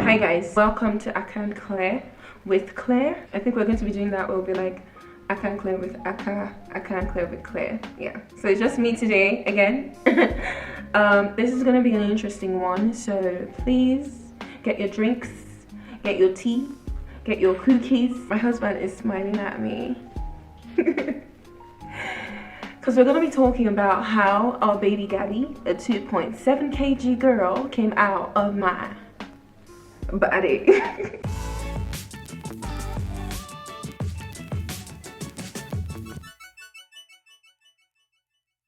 Hi guys, welcome to AkahandClaire with Claire. I think we're going to be doing that. We'll be like AkahandClaire with Akah, AkahandClaire with Claire. Yeah, so it's just me today again. This is going to be an interesting one, so please get your drinks, get your tea, get your cookies. My husband is smiling at me because we're going to be talking about how our baby Gabby, a 2.7 kg girl, came out of my body.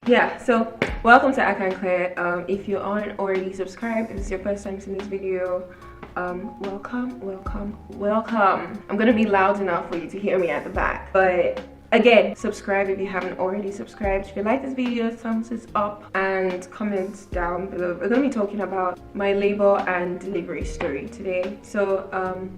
Yeah, so welcome to AkahandClaire. If you aren't already subscribed, if it's your first time seeing this video, welcome. I'm gonna be loud enough for you to hear me at the back, but again, subscribe if you haven't already subscribed. If you like this video, thumbs it up and comment down below. We're going to be talking about my labor and delivery story today. So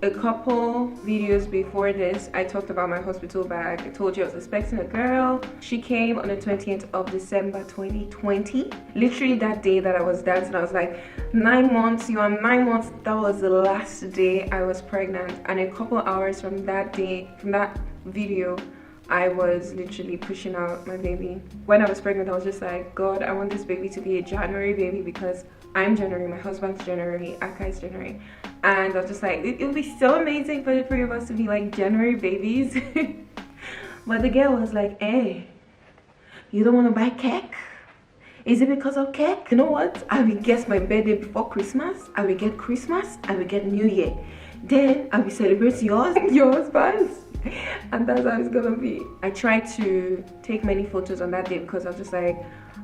a couple videos before this, I talked about my hospital bag. I told you I was expecting a girl. She came on the 20th of December 2020. Literally that day that I was dancing, I was like, 9 months, you are 9 months. That was the last day I was pregnant. And a couple hours from that day, from that video, I was literally pushing out my baby. When I was pregnant, I was just like, God, I want this baby to be a January baby because I'm January, my husband's January, Akah is January. And I was just like, it would be so amazing for the three of us to be like January babies. But the girl was like, hey, you don't want to buy cake? Is it because of cake? You know what? I will guess my birthday before Christmas. I will get Christmas. I will get New Year. Then I will celebrate yours and your husband's. And that's how it's gonna be. I tried to take many photos on that day because I was just like,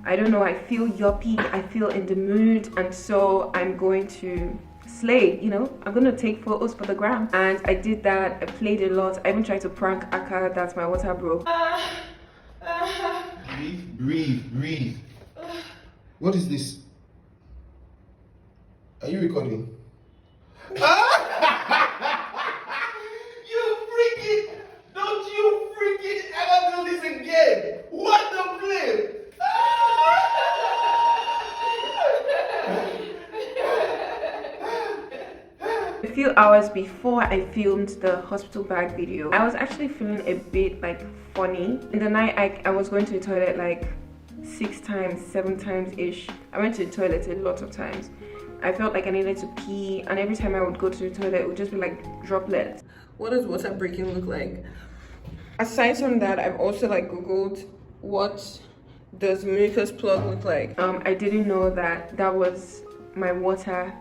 I don't know, I feel yuppie, I feel in the mood, and so I'm going to slay, you know, I'm gonna take photos for the gram. And I did that. I played a lot. I even tried to prank Akah. That's my water bro. Breathe. What is this? Are you recording? Don't you freaking ever do this again! What the flip? A few hours before I filmed the hospital bag video, I was actually feeling a bit like funny. In the night, I was going to the toilet like 6 times, 7 times ish. I went to the toilet a lot of times. I felt like I needed to pee, and every time I would go to the toilet, it would just be like droplets. What does water breaking look like? Aside from that, I've also like googled what does mucus plug look like. I didn't know that that was my water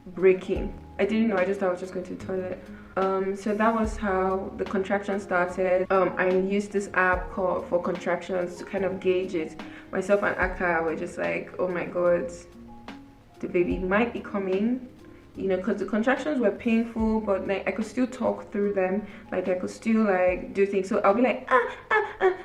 breaking. I didn't know. I just thought I was just going to the toilet. So that was how the contraction started. I used this app called for contractions to kind of gauge it. Myself and Akah were just like, oh my god, the baby might be coming, you know, because the contractions were painful, but like I could still talk through them, like I could still like do things. So I'll be like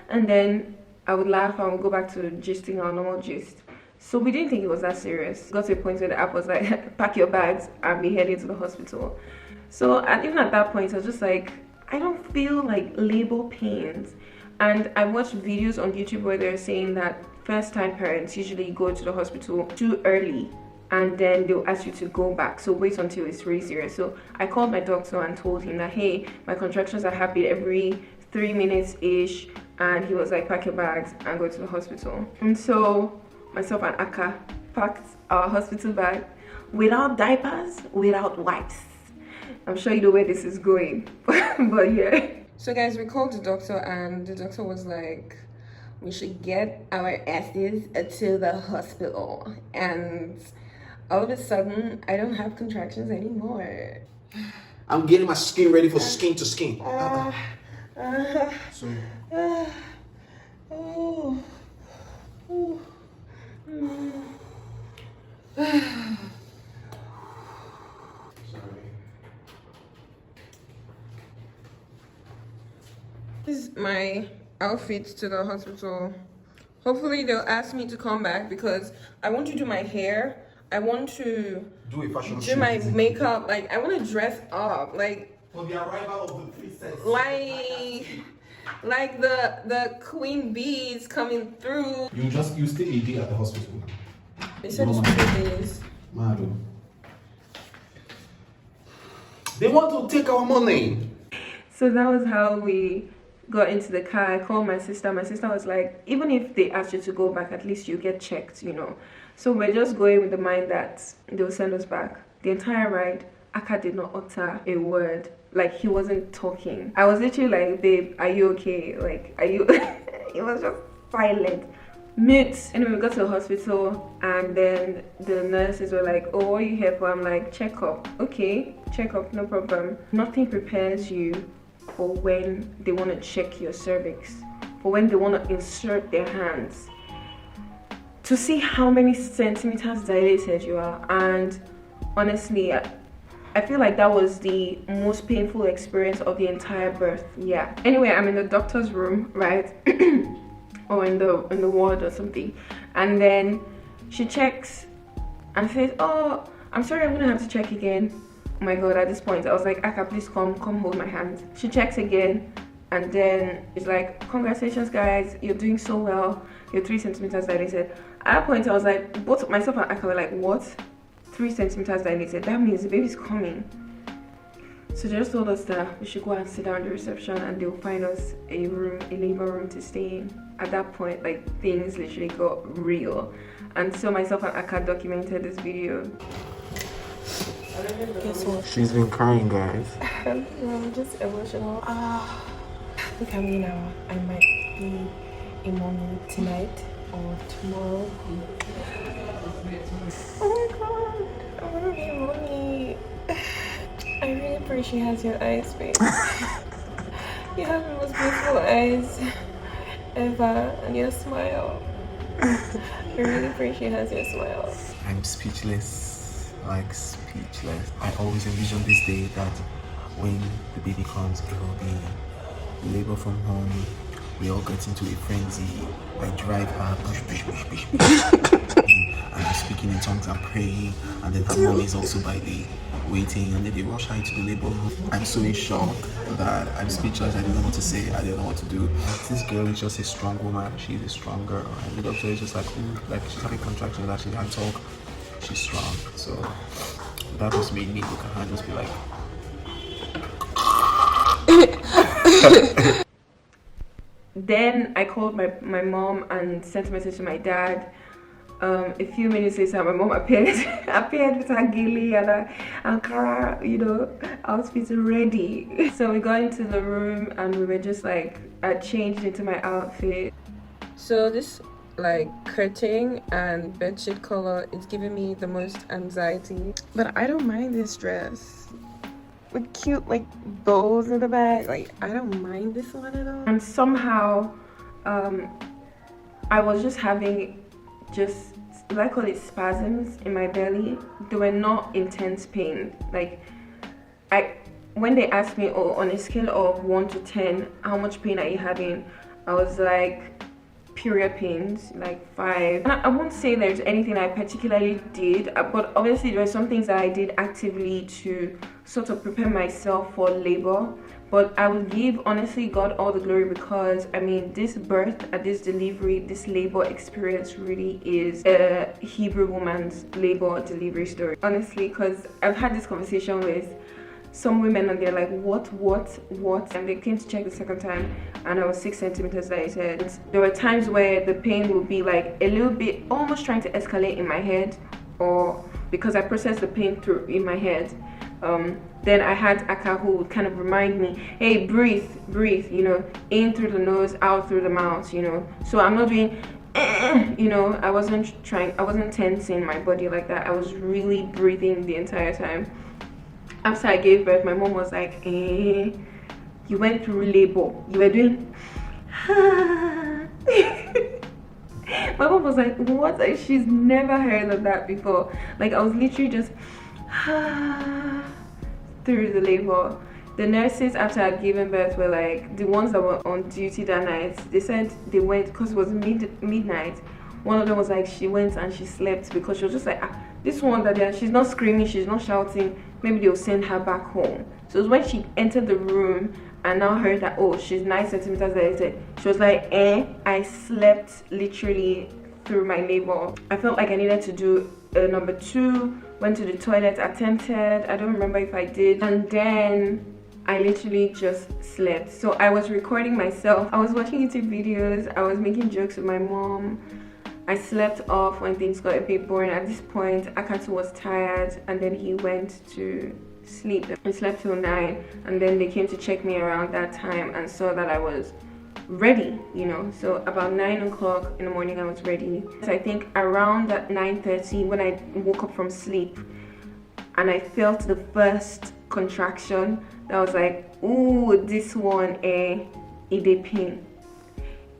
and then I would laugh and we'll go back to gisting, our normal gist. So we didn't think it was that serious. Got to a point where the app was like, pack your bags and be headed to the hospital. So, and even at that point I was just like, I don't feel like labor pains. And I watched videos on YouTube where they're saying that first-time parents usually go to the hospital too early, and then they'll ask you to go back, so wait until it's really serious. So I called my doctor and told him that, hey, my contractions are happening every 3 minutes ish, and he was like, pack your bags and go to the hospital. And so myself and Akah packed our hospital bag without diapers, without wipes. I'm sure you know where this is going. But yeah, so guys, we called the doctor and the doctor was like, we should get our asses to the hospital. And all of a sudden, I don't have contractions anymore. I'm getting my skin ready for skin to skin. So. This is my outfit to the hospital. Hopefully they'll ask me to come back because I want to do my hair. I want to do my makeup. Like I want to dress up, like for the arrival of the princess. Like the queen bees coming through. You stay a day at the hospital. They said it's 2 days. Madam. They want to take our money. So that was how we got into the car. I called my sister. My sister was like, even if they asked you to go back, at least you get checked, you know. So we're just going with the mind that they'll send us back. The entire ride, Akah did not utter a word. Like, he wasn't talking. I was literally like, babe, are you okay? Like, are you... It was just silent. Mute. Anyway, we got to the hospital, and then the nurses were like, oh, what are you here for? I'm like, check up. Okay, check up, no problem. Nothing prepares you for when they want to check your cervix, for when they want to insert their hands to see how many centimeters dilated you are. And honestly, I feel like that was the most painful experience of the entire birth. Yeah. Anyway, I'm in the doctor's room, right? Or in the ward or something, and then she checks and says, oh, I'm sorry, I'm gonna have to check again. Oh my god, at this point I was like, Akah, please come hold my hand. She checks again, and then she's like, congratulations guys, you're doing so well, you're 3 centimeters dilated. At that point I was like, both myself and Akah were like, what? 3 centimeters dilated? That means the baby's coming. So they just told us that we should go and sit down at the reception, and they'll find us a room, a labor room to stay in. At that point, like, things literally got real. And so myself and Akah documented this video. Guess what? She's been crying, guys. I'm just emotional. Look at me now. I might be a mommy tonight or tomorrow. Oh my god, I want to be a mommy. I really pray she has your eyes, babe. You have the most beautiful eyes ever, and your smile. I really pray she has your smile. I'm speechless, like speechless. I always envision this day that when the baby comes, it will be labor from home. We all get into a frenzy. I drive her, push, push, push, push, push. And I'm speaking in tongues and praying, and then her mom is also by the waiting, and then they rush her into the labor room. I'm so in shock that I'm speechless. I don't know what to say. I don't know what to do. This girl is just a strong woman. She's a strong girl, and the doctor is just like, ooh, like she's having contractions that she can't talk. She's strong. So that just made me look at her and just be like. Then I called my mom and sent a message to my dad. A few minutes later, my mom appeared with her gilly and her Ankara, you know, outfit ready. So we got into the room and we were just like, I changed into my outfit. So this like curtain and bedsheet color is giving me the most anxiety. But I don't mind this dress. With cute like bows in the back, like I don't mind this one at all. And somehow, I was just having I call it spasms in my belly. They were not intense pain. Like when they asked me, oh, on a scale of 1 to 10, how much pain are you having? I was like, period pains, like 5. And I won't say there's anything I particularly did, but obviously there were some things that I did actively to sort of prepare myself for labor. But I will give, honestly, God all the glory, because I mean, this birth, this delivery, this labor experience really is a Hebrew woman's labor delivery story. Honestly, because I've had this conversation with some women and they're like, what? And they came to check the second time and I was 6 centimeters dilated. There were times where the pain would be like a little bit, almost trying to escalate in my head, or because I processed the pain through in my head. Then I had Akah who would kind of remind me, hey, breathe, you know, in through the nose, out through the mouth, you know. So I'm not doing, you know, I wasn't tensing my body like that. I was really breathing the entire time. After I gave birth, my mom was like, you went through labor. You were doing, my mom was like, what? She's never heard of that before. Like, I was literally just through the labor. The nurses, after I'd given birth, were like, the ones that were on duty that night, they said they went, because it was midnight. One of them was like, she went and she slept, because she was just like, this one that she's not screaming, she's not shouting, maybe they'll send her back home. So it was when she entered the room and now heard that, oh, she's 9 centimeters dilated, she was like, I slept literally through my labor. I felt like I needed to do a number 2 went to the toilet, attempted, I don't remember if I did, and then I literally just slept. So I was recording myself, I was watching YouTube videos, I was making jokes with my mom. I slept off when things got a bit boring. At this point, Akah was tired, and then he went to sleep. I slept till 9, and then they came to check me around that time and saw that I was ready, you know. So about 9 o'clock in the morning I was ready. So I think around that 9:30 when I woke up from sleep and I felt the first contraction, that was like, ooh, this one, it did pain.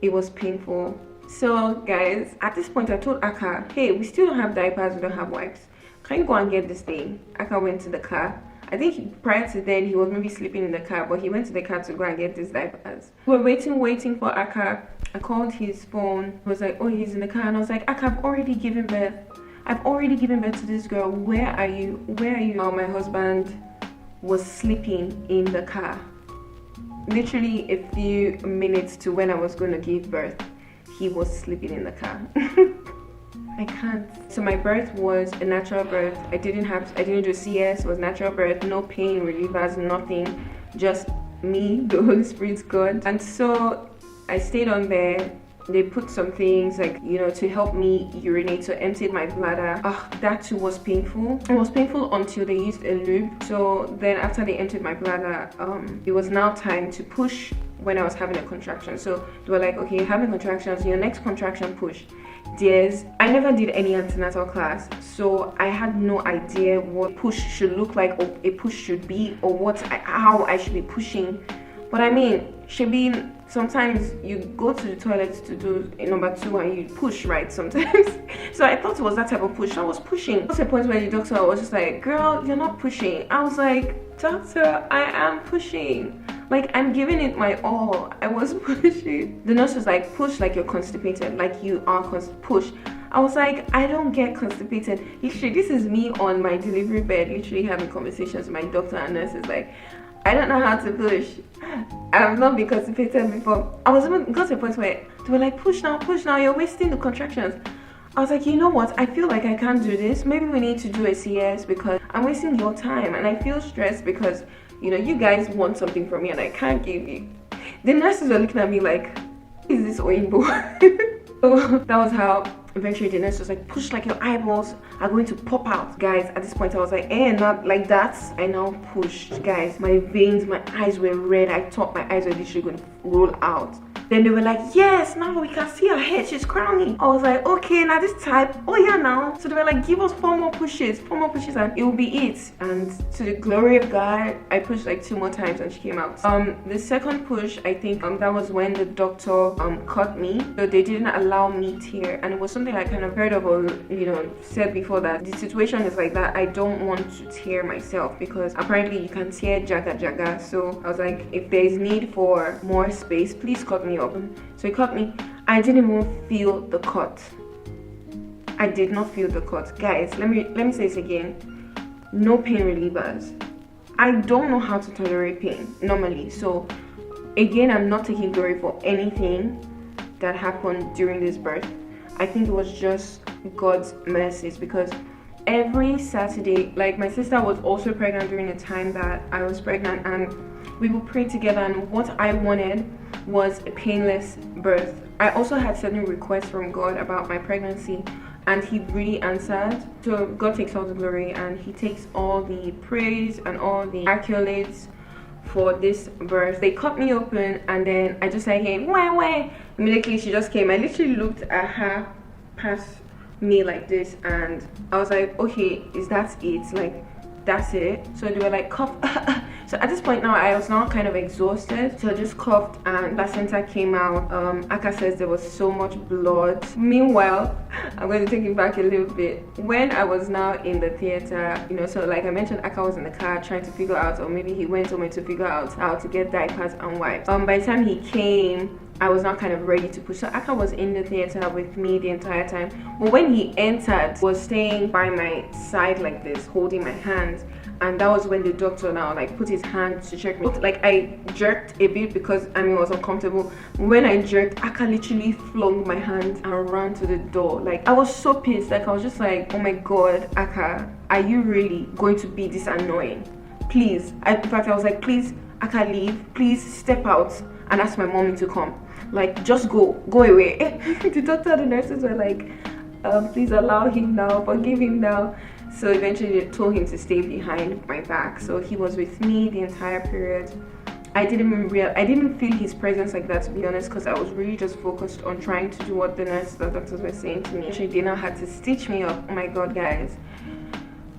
It was painful. So guys, at this point I told Akah, hey, we still don't have diapers, we don't have wipes, can you go and get this thing? Akah went to the car. I think prior to then he was maybe sleeping in the car, but he went to the car to go and get these diapers. We were waiting for Akah. I called his phone. He was like, oh, he's in the car. And I was like, Akah, I've already given birth. I've already given birth to this girl. Where are you? Where are you? Now my husband was sleeping in the car. Literally a few minutes to when I was going to give birth, he was sleeping in the car. I can't. So my birth was a natural birth. I didn't do CS, it was natural birth, no pain relievers, nothing, just me, the Holy Spirit's God. And so I stayed on there. They put some things like, you know, to help me urinate, so emptied my bladder. That too was painful. It was painful until they used a lube. So then after they emptied my bladder, it was now time to push when I was having a contraction. So they were like, okay, you're having contractions, your next contraction push. I never did any antenatal class, so I had no idea what push should look like, or a push should be, or how I should be pushing. But I mean, sometimes you go to the toilet to do a number 2 and you push, right? Sometimes. So I thought it was that type of push. I was pushing. There was a point where the doctor was just like, girl, you're not pushing. I was like, doctor, I am pushing. Like, I'm giving it my all. I was pushing. The nurse was like, push like you're constipated, like you are push. I was like, I don't get constipated. Literally, this is me on my delivery bed, literally having conversations with my doctor and nurses. Like, I don't know how to push. I've not been constipated before. I was even got to a point where they were like, push now, you're wasting the contractions. I was like, you know what? I feel like I can't do this. Maybe we need to do a CS because I'm wasting your time, and I feel stressed because, you know, you guys want something from me and I can't give you. The nurses were looking at me like, is this Oyinbo? So that was how eventually the nurse was like, push like your eyeballs are going to pop out. Guys, at this point I was like, not like that. I now pushed, guys. My veins, my eyes were red. I thought my eyes were literally going to roll out. Then they were like, yes, now we can see her head, she's crowning. I was like, okay, now this type, oh yeah, now. So they were like, give us 4 more pushes, and it will be it. And to the glory of God, I pushed like 2 more times and she came out. The second push, I think that was when the doctor cut me. So they didn't allow me tear, and it was something I kind of heard of, or, you know, said before, that the situation is like that. I don't want to tear myself because apparently you can tear jaga. So I was like, if there's need for more space, please cut me open. So he cut me. I didn't even feel the cut. I did not feel the cut. Guys, let me say this again. No pain relievers. I don't know how to tolerate pain normally. So again, I'm not taking glory for anything that happened during this birth. I think it was just God's mercies, because every Saturday, like, my sister was also pregnant during the time that I was pregnant, and we would pray together, and what I wanted was a painless birth. I also had certain requests from God about my pregnancy, and he really answered. So God takes all the glory, and he takes all the praise and all the accolades for this birth. They cut me open, and then I just said, hey, why? Immediately she just came. I literally looked at her past me like this, and I was like, okay, is that it? Like, that's it? So they were like, cough. So at this point now, I was now kind of exhausted, so I just coughed and placenta came out. Akah says there was so much blood. Meanwhile, I'm going to take it back a little bit. When I was now in the theater, you know, so like I mentioned, Akah was in the car trying to figure out, or maybe he went somewhere to figure out how to get diapers and wipes. By the time he came, I was not kind of ready to push. So Akah was in the theater with me the entire time. But when he entered, was staying by my side like this, holding my hands. and that was when the doctor now like put his hand to check me. Like I jerked a bit because I mean it was uncomfortable. When I jerked, Akah literally flung my hand and ran to the door. Like I was so pissed. Like I was just like, oh my god, Akah, are you really going to be this annoying? Please. In fact, I was like, please, Akah, leave. Please step out and ask my mommy to come. Like just go away. The doctor and the nurses were like, please allow him now, forgive him now. So eventually they told him to stay behind my back. So he was with me the entire period. I didn't feel his presence like that, to be honest, because I was really just focused on trying to do what the doctors were saying to me. Actually, they now had to stitch me up. Oh my god, guys,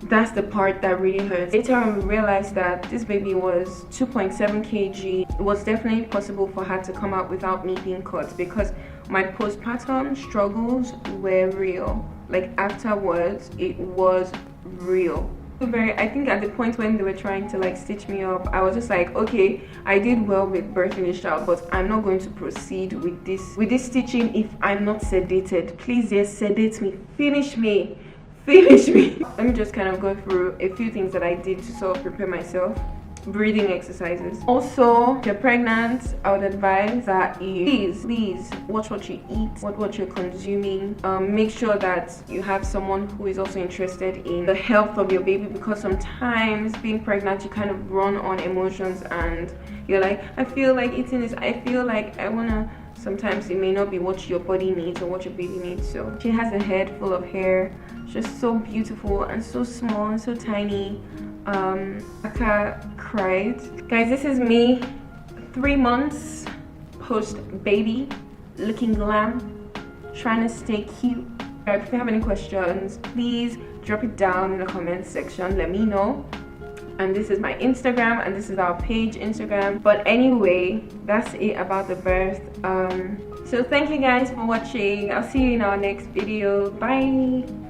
that's the part that really hurts. Later on, we realized that this baby was 2.7 kg. It was definitely possible for her to come out without me being cut, because my postpartum struggles were real. Like afterwards, it was real. I think at the point when they were trying to like stitch me up, I was just like, okay, I did well with birthing this child, but I'm not going to proceed with this stitching if I'm not sedated. Please, yes, sedate me, finish me. Let me just kind of go through a few things that I did to sort of prepare myself. Breathing exercises. Also, if you're pregnant, I would advise that you please watch what you eat, what you're consuming. Make sure that you have someone who is also interested in the health of your baby, because sometimes being pregnant, you kind of run on emotions and you're like, I feel like eating this, I feel like I wanna. Sometimes it may not be what your body needs or what your baby needs. So she has a head full of hair, just so beautiful and so small and so tiny. Akah cried. Guys, this is me 3 months post baby, looking glam, trying to stay cute. If you have any questions, please drop it down in the comments section, let me know. And this is my Instagram, and this is our page Instagram. But anyway, that's it about the birth. So thank you guys for watching. I'll see you in our next video. Bye.